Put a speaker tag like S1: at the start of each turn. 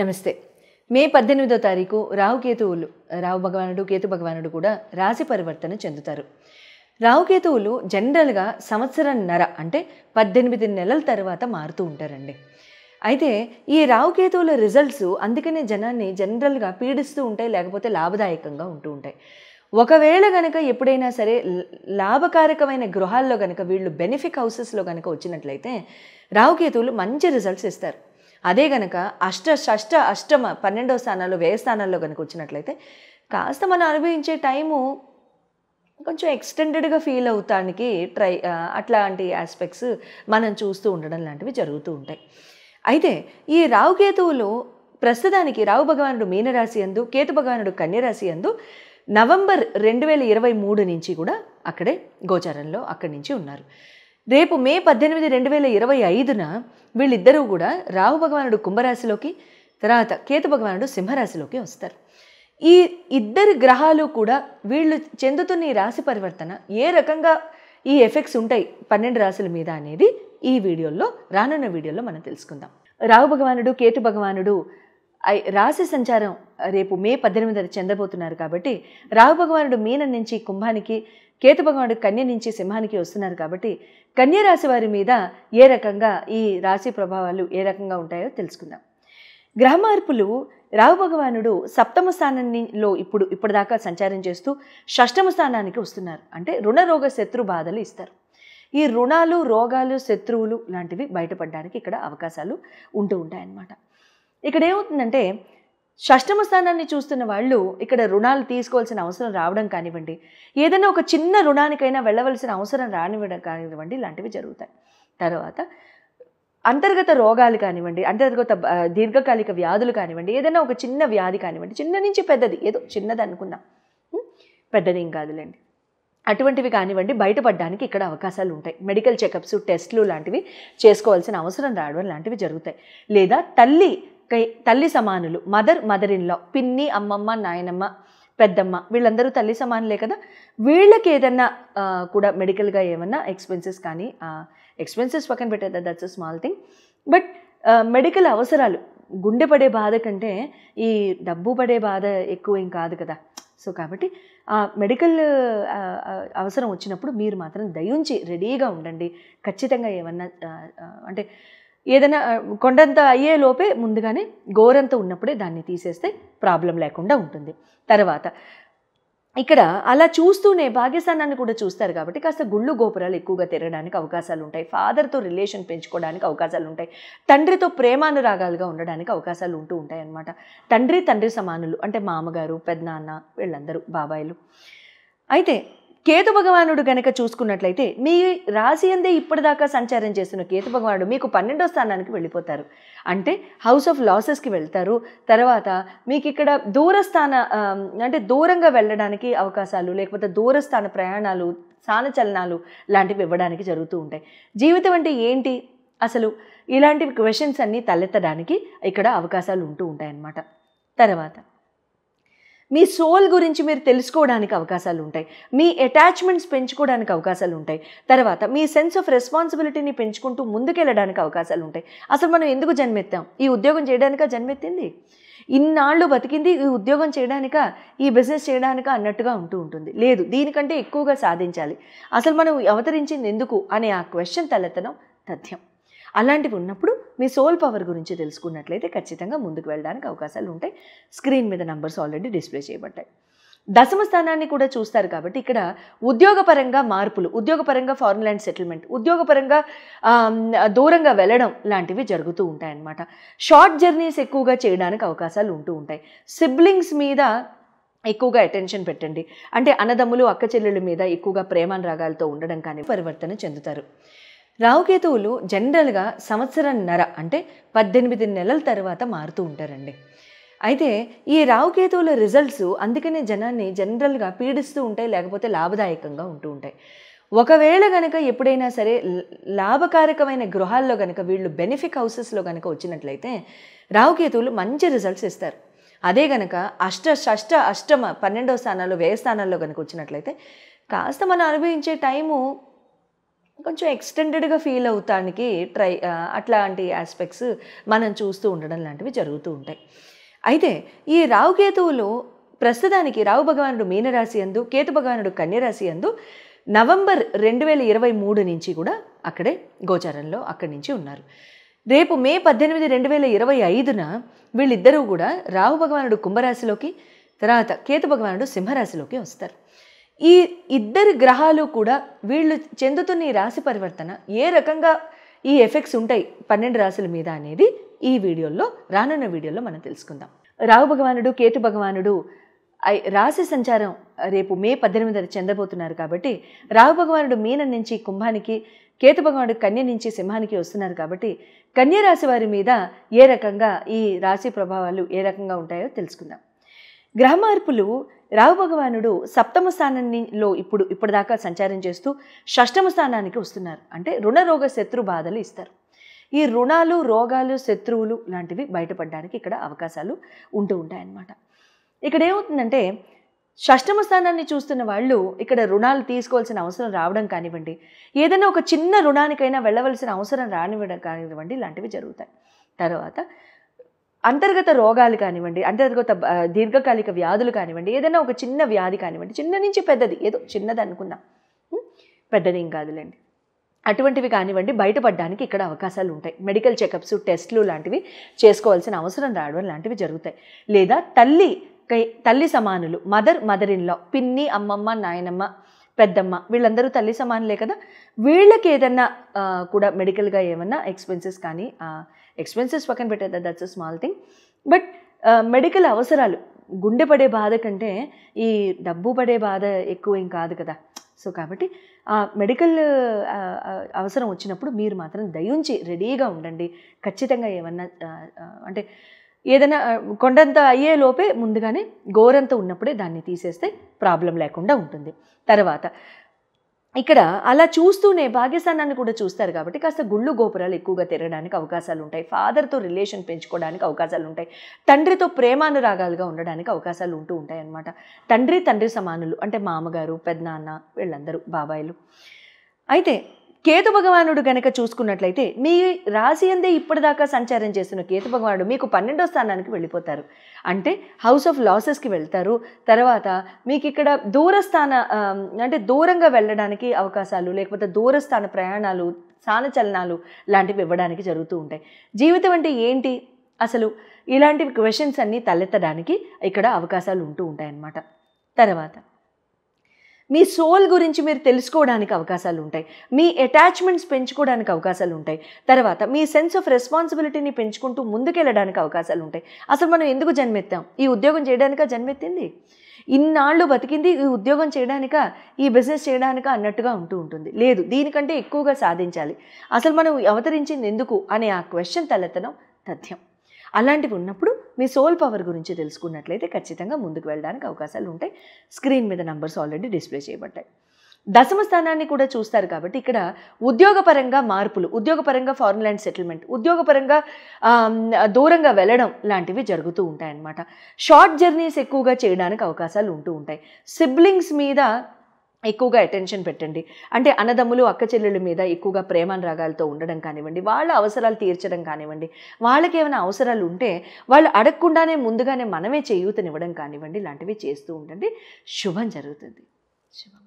S1: నమస్తే. మే 18వ తారీఖు రాహుకేతువులు రాహు భగవానుడు కేతు భగవానుడు కూడా రాశి పరివర్తన చెందుతారు. రాహుకేతువులు జనరల్గా సంవత్సరంన్నర అంటే 18 నెలల తర్వాత మారుతూ ఉంటారండి. అయితే ఈ రాహుకేతువుల రిజల్ట్స్ అందుకనే జనాన్ని జనరల్గా పీడిస్తూ ఉంటాయి, లేకపోతే లాభదాయకంగా ఉంటూ ఉంటాయి. ఒకవేళ గనక ఎప్పుడైనా సరే లాభకారకమైన గృహాల్లో గనక వీళ్ళు బెనిఫిక్ హౌసెస్లో గనక వచ్చినట్లయితే రాహుకేతువులు మంచి రిజల్ట్స్ ఇస్తారు. అదే గనక అష్టమ 12వ స్థానాల్లో వ్యయ స్థానాల్లో కనుక వచ్చినట్లయితే కాస్త మనం అనుభవించే టైము కొంచెం ఎక్స్టెండెడ్గా ఫీల్ అవుతానికి అట్లాంటి ఆస్పెక్ట్స్ మనం చూస్తూ ఉండడం లాంటివి జరుగుతూ ఉంటాయి. అయితే ఈ రాహుకేతువులు ప్రస్తుతానికి రాహు భగవానుడు మీనరాశి యందు, కేతు భగవానుడు కన్యరాశి యందు నవంబర్ 2023 నుంచి కూడా అక్కడే గోచారంలో అక్కడి నుంచి ఉన్నారు. రేపు మే 18, 2025న వీళ్ళిద్దరూ కూడా రాహు భగవానుడు కుంభరాశిలోకి, తర్వాత కేతు భగవానుడు సింహరాశిలోకి వస్తారు. ఈ ఇద్దరు గ్రహాలు కూడా వీళ్ళు చెందుతున్న ఈ రాశి పరివర్తన ఏ రకంగా ఈ ఎఫెక్ట్స్ ఉంటాయి 12 రాశుల మీద అనేది ఈ వీడియోలో రానున్న వీడియోలో మనం తెలుసుకుందాం. రాహు భగవానుడు కేతు భగవానుడు రాశి సంచారం రేపు మే 18 చెందబోతున్నారు కాబట్టి రాహు భగవానుడు మీనం నుంచి కుంభానికి, కేతు భగవానుడు కన్య నుంచి సింహానికి వస్తున్నారు కాబట్టి కన్య రాశి వారి మీద ఏ రకంగా ఈ రాశి ప్రభావాలు ఏ రకంగా ఉంటాయో తెలుసుకుందాం. గ్రహ మార్పులు రాహు భగవానుడు సప్తమ స్థానంలో ఇప్పటిదాకా సంచారం చేస్తూ షష్టమ స్థానానికి వస్తున్నారు. అంటే రుణ రోగ శత్రు బాధలు ఇస్తారు. ఈ రుణాలు, రోగాలు, శత్రువులు లాంటివి బయటపడడానికి ఇక్కడ అవకాశాలు ఉంటూ ఉంటాయన్నమాట. ఇక్కడ ఏమవుతుందంటే షష్టమ స్థానాన్ని చూస్తున్న వాళ్ళు ఇక్కడ రుణాలు తీసుకోవాల్సిన అవసరం రావడం కానివ్వండి, ఏదైనా ఒక చిన్న రుణానికైనా వెళ్ళవలసిన అవసరం రానివ్వడం కానివ్వండి, ఇలాంటివి జరుగుతాయి. తర్వాత అంతర్గత రోగాలు కానివ్వండి, అంతర్గత దీర్ఘకాలిక వ్యాధులు కానివ్వండి, ఏదైనా ఒక చిన్న వ్యాధి కానివ్వండి, చిన్న నుంచి పెద్దది, ఏదో చిన్నది అనుకుందాం, పెద్దది ఏం కాదులేండి, అటువంటివి కానివ్వండి బయటపడడానికి ఇక్కడ అవకాశాలు ఉంటాయి. మెడికల్ చెకప్స్, టెస్టులు లాంటివి చేసుకోవాల్సిన అవసరం రావడం లాంటివి జరుగుతాయి. లేదా తల్లి సమానులు, మదర్ ఇన్ లా, పిన్ని, అమ్మమ్మ, నాయనమ్మ, పెద్దమ్మ వీళ్ళందరూ తల్లి సమానులే కదా, వీళ్ళకి ఏదన్నా కూడా మెడికల్గా ఏమన్నా ఎక్స్పెన్సెస్ కానీ, ఎక్స్పెన్సెస్ పక్కన పెట్టేది, that's a small thing, but medical అవసరాలు, గుండె పడే బాధ కంటే ఈ డబ్బు పడే బాధ ఎక్కువ ఏం కాదు కదా. సో కాబట్టి ఆ మెడికల్ అవసరం వచ్చినప్పుడు మీరు మాత్రం దయించి రెడీగా ఉండండి. ఖచ్చితంగా ఏమన్నా అంటే ఏదైనా కొండంత అయ్యే లోపే ముందుగానే గోరంత ఉన్నప్పుడే దాన్ని తీసేస్తే ప్రాబ్లం లేకుండా ఉంటుంది. తర్వాత ఇక్కడ అలా చూస్తూనే భాగ్యస్థానాన్ని కూడా చూస్తారు కాబట్టి కాస్త గుళ్ళు గోపురాలు ఎక్కువగా తిరగడానికి అవకాశాలు ఉంటాయి. ఫాదర్తో రిలేషన్ పెంచుకోవడానికి అవకాశాలు ఉంటాయి. తండ్రితో ప్రేమానురాగాలుగా ఉండడానికి అవకాశాలు ఉంటూ ఉంటాయి అన్నమాట. తండ్రి సమానులు అంటే మామగారు, పెద్దనాన్న, వీళ్ళందరూ బాబాయిలు. అయితే కేతు భగవానుడు కనుక చూసుకున్నట్లయితే మీ రాశి అందే ఇప్పటిదాకా సంచారం చేస్తున్న కేతు భగవానుడు మీకు 12వ స్థానానికి వెళ్ళిపోతారు. అంటే హౌస్ ఆఫ్ లాసెస్కి వెళ్తారు. తర్వాత మీకు ఇక్కడ అంటే దూరంగా వెళ్ళడానికి అవకాశాలు, లేకపోతే దూరస్థాన ప్రయాణాలు, స్థానచలనాలు లాంటివి ఇవ్వడానికి జరుగుతూ ఉంటాయి. జీవితం అంటే ఏంటి అసలు, ఇలాంటివి క్వశ్చన్స్ అన్నీ తలెత్తడానికి ఇక్కడ అవకాశాలు ఉంటూ ఉంటాయన్నమాట. తర్వాత మీ సోల్ గురించి మీరు తెలుసుకోవడానికి అవకాశాలు ఉంటాయి. మీ అటాచ్మెంట్స్ పెంచుకోవడానికి అవకాశాలు ఉంటాయి. తర్వాత మీ సెన్స్ ఆఫ్ రెస్పాన్సిబిలిటీని పెంచుకుంటూ ముందుకెళ్ళడానికి అవకాశాలు ఉంటాయి. అసలు మనం ఎందుకు జన్మెత్తాం? ఈ ఉద్యోగం చేయడానికా జన్మెత్తింది? ఇన్నాళ్ళు బతికింది ఈ ఉద్యోగం చేయడానికా, ఈ బిజినెస్ చేయడానికా అన్నట్టుగా ఉంటూ ఉంటుంది. లేదు, దీనికంటే ఎక్కువగా సాధించాలి, అసలు మనం అవతరించింది ఎందుకు అనే ఆ క్వశ్చన్ తలెత్తడం తథ్యం. అలాంటివి ఉన్నప్పుడు మీ సోల్ పవర్ గురించి తెలుసుకున్నట్లయితే ఖచ్చితంగా ముందుకు వెళ్ళడానికి అవకాశాలు ఉంటాయి. స్క్రీన్ మీద నంబర్స్ ఆల్రెడీ డిస్ప్లే చేయబడ్డాయి. దశమ స్థానాన్ని కూడా చూస్తారు కాబట్టి ఇక్కడ ఉద్యోగపరంగా మార్పులు, ఉద్యోగపరంగా ఫారెన్ ల్యాండ్ సెటిల్మెంట్, ఉద్యోగపరంగా దూరంగా వెళ్ళడం లాంటివి జరుగుతూ ఉంటాయన్నమాట. షార్ట్ జర్నీస్ ఎక్కువగా చేయడానికి అవకాశాలు ఉంటూ ఉంటాయి. సిబ్లింగ్స్ మీద ఎక్కువగా అటెన్షన్ పెట్టండి. అంటే అన్నదమ్ములు, అక్క చెల్లెళ్ళ మీద ఎక్కువగా ప్రేమానురాగాలతో ఉండడం కానీ పరివర్తన చెందుతారు. రాహుకేతువులు జనరల్గా సంవత్సరంన్నర అంటే 18 నెలల తర్వాత మారుతూ ఉంటారండి. అయితే ఈ రాహుకేతువుల రిజల్ట్స్ అందుకనే జనాన్ని జనరల్గా పీడిస్తూ ఉంటాయి, లేకపోతే లాభదాయకంగా ఉంటూ ఉంటాయి. ఒకవేళ గనక ఎప్పుడైనా సరే లాభకారకమైన గృహాల్లో గనక వీళ్ళు బెనిఫిక్ హౌసెస్లో కనుక వచ్చినట్లయితే రాహుకేతువులు మంచి రిజల్ట్స్ ఇస్తారు. అదే గనక అష్టమ 12వ స్థానాల్లో వ్యయ స్థానాల్లో కనుక వచ్చినట్లయితే కాస్త మనం అనుభవించే టైము కొంచెం ఎక్స్టెండెడ్గా ఫీల్ అవుతానికి అట్లాంటి ఆస్పెక్ట్స్ మనం చూస్తూ ఉండడం లాంటివి జరుగుతూ ఉంటాయి. అయితే ఈ రావుకేతువులు ప్రస్తుతానికి రావు భగవానుడు మీనరాశి యందు, కేతు భగవానుడు కన్యరాశి యందు నవంబర్ 2023 నుంచి కూడా అక్కడే గోచారంలో అక్కడి నుంచి ఉన్నారు. రేపు మే 18, 2025న వీళ్ళిద్దరూ కూడా రావు భగవానుడు కుంభరాశిలోకి, తర్వాత కేతు భగవానుడు సింహరాశిలోకి వస్తారు. ఈ ఇద్దరు గ్రహాలు కూడా వీళ్ళు చెందుతున్న ఈ రాశి పరివర్తన ఏ రకంగా ఈ ఎఫెక్ట్స్ ఉంటాయి 12 రాశుల మీద అనేది ఈ వీడియోలో, రానున్న వీడియోలో మనం తెలుసుకుందాం. రావు భగవానుడు, కేతు భగవానుడు రాశి సంచారం రేపు మే 18 చెందబోతున్నారు కాబట్టి, రావు భగవానుడు మీనం నుంచి కుంభానికి, కేతు భగవానుడు కన్య నుంచి సింహానికి వస్తున్నారు కాబట్టి, కన్య రాశి వారి మీద ఏ రకంగా ఈ రాశి ప్రభావాలు ఏ రకంగా ఉంటాయో తెలుసుకుందాం. గ్రహ మార్పులు, రావు భగవానుడు సప్తమ స్థానంలో ఇప్పటిదాకా సంచారం చేస్తూ షష్టమ స్థానానికి వస్తున్నారు. అంటే రుణరోగ శత్రు బాధలు ఇస్తారు. ఈ రుణాలు, రోగాలు, శత్రువులు లాంటివి బయటపడడానికి ఇక్కడ అవకాశాలు ఉంటూ ఉంటాయన్నమాట. ఇక్కడ ఏమవుతుందంటే షష్టమ స్థానాన్ని చూస్తున్న వాళ్ళు ఇక్కడ రుణాలు తీసుకోవాల్సిన అవసరం రావడం కానివ్వండి, ఏదైనా ఒక చిన్న రుణానికైనా వెళ్ళవలసిన అవసరం రానివ్వడం కానివ్వండి, ఇలాంటివి జరుగుతాయి. తర్వాత అంతర్గత రోగాలు కానివ్వండి, అంతర్గత దీర్ఘకాలిక వ్యాధులు కానివ్వండి, ఏదైనా ఒక చిన్న వ్యాధి కానివ్వండి, చిన్న నుంచి పెద్దది, ఏదో చిన్నది అనుకుందాం, పెద్దది ఏం కాదులేండి, అటువంటివి కానివ్వండి బయటపడడానికి ఇక్కడ అవకాశాలు ఉంటాయి. మెడికల్ చెకప్స్, టెస్టులు లాంటివి చేసుకోవాల్సిన అవసరం రావడం లాంటివి జరుగుతాయి. లేదా తల్లి సమానులు, మదర్ ఇన్ లా, పిన్ని, అమ్మమ్మ, నాయనమ్మ, పెద్దమ్మ, వీళ్ళందరూ తల్లి సమానులే కదా, వీళ్ళకి ఏదన్నా కూడా మెడికల్గా ఏమన్నా ఎక్స్పెన్సెస్ కానీ, ఎక్స్పెన్సెస్ పక్కన పెట్టేదా, that's a small thing, but medical అవసరాలు, గుండె పడే బాధ కంటే ఈ డబ్బు పడే బాధ ఎక్కువ ఏం కాదు కదా. సో కాబట్టి ఆ మెడికల్ అవసరం వచ్చినప్పుడు మీరు మాత్రం దయించి రెడీగా ఉండండి. ఖచ్చితంగా ఏమన్నా అంటే ఏదైనా కొండంత అయ్యే లోపే ముందుగానే గోరంత ఉన్నప్పుడే దాన్ని తీసేస్తే ప్రాబ్లం లేకుండా ఉంటుంది. తర్వాత ఇక్కడ అలా చూస్తూనే భాగ్యస్థానాన్ని కూడా చూస్తారు కాబట్టి కాస్త గుళ్ళు గోపురాలు ఎక్కువగా తిరగడానికి అవకాశాలు ఉంటాయి. ఫాదర్తో రిలేషన్ పెంచుకోవడానికి అవకాశాలు ఉంటాయి. తండ్రితో ప్రేమానురాగాలుగా ఉండడానికి అవకాశాలు ఉంటూ ఉంటాయి అన్నమాట. తండ్రి సమానులు అంటే మామగారు, పెద్దనాన్న, వీళ్ళందరూ బాబాయిలు. అయితే కేతు భగవానుడు గనక చూసుకున్నట్లయితే మీ రాశి అందే ఇప్పటిదాకా సంచారం చేస్తున్న కేతు భగవానుడు మీకు 12వ స్థానానికి వెళ్ళిపోతారు. అంటే హౌస్ ఆఫ్ లాసెస్కి వెళ్తారు. తర్వాత మీకు ఇక్కడ అంటే దూరంగా వెళ్ళడానికి అవకాశాలు, లేకపోతే దూరస్థాన ప్రయాణాలు, స్థానచలనాలు లాంటివి ఇవ్వడానికి జరుగుతూ ఉంటాయి. జీవితం అంటే ఏంటి అసలు, ఇలాంటివి క్వశ్చన్స్ అన్నీ తలెత్తడానికి ఇక్కడ అవకాశాలు ఉంటూ ఉంటాయన్నమాట. తర్వాత మీ సోల్ గురించి మీరు తెలుసుకోవడానికి అవకాశాలు ఉంటాయి. మీ అటాచ్మెంట్స్ పెంచుకోవడానికి అవకాశాలు ఉంటాయి. తర్వాత మీ సెన్స్ ఆఫ్ రెస్పాన్సిబిలిటీని పెంచుకుంటూ ముందుకెళ్ళడానికి అవకాశాలు ఉంటాయి. అసలు మనం ఎందుకు జన్మెత్తాం? ఈ ఉద్యోగం చేయడానికా జన్మెత్తింది? ఇన్నాళ్ళు బతికింది ఈ ఉద్యోగం చేయడానికా, ఈ బిజినెస్ చేయడానికా అన్నట్టుగా ఉంటుంది. లేదు, దీనికంటే ఎక్కువగా సాధించాలి, అసలు మనం అవతరించింది ఎందుకు అనే ఆ క్వశ్చన్ తలెత్తడం తథ్యం. అలాంటివి ఉన్నప్పుడు మీ సోల్ పవర్ గురించి తెలుసుకున్నట్లయితే ఖచ్చితంగా ముందుకు వెళ్ళడానికి అవకాశాలు ఉంటాయి. స్క్రీన్ మీద నంబర్స్ ఆల్రెడీ డిస్ప్లే చేయబడ్డాయి. దశమ స్థానాన్ని కూడా చూస్తారు కాబట్టి ఇక్కడ ఉద్యోగపరంగా మార్పులు, ఉద్యోగపరంగా ఫారెన్ ల్యాండ్ సెటిల్మెంట్, ఉద్యోగపరంగా దూరంగా వెళ్ళడం లాంటివి జరుగుతూ ఉంటాయన్నమాట. షార్ట్ జర్నీస్ ఎక్కువగా చేయడానికి అవకాశాలు ఉంటూ ఉంటాయి. సిబ్లింగ్స్ మీద ఎక్కువగా అటెన్షన్ పెట్టండి. అంటే అన్నదమ్ములు, అక్క చెల్లెళ్ళ మీద ఎక్కువగా ప్రేమానురాగాలతో ఉండడం కానివ్వండి, వాళ్ళ అవసరాలు తీర్చడం కానివ్వండి, వాళ్ళకి ఏమైనా అవసరాలు ఉంటే వాళ్ళు అడగకుండానే ముందుగానే మనమే చేయూతనివ్వడం కానివ్వండి, ఇలాంటివి చేస్తూ ఉండండి. శుభం జరుగుతుంది. శుభం.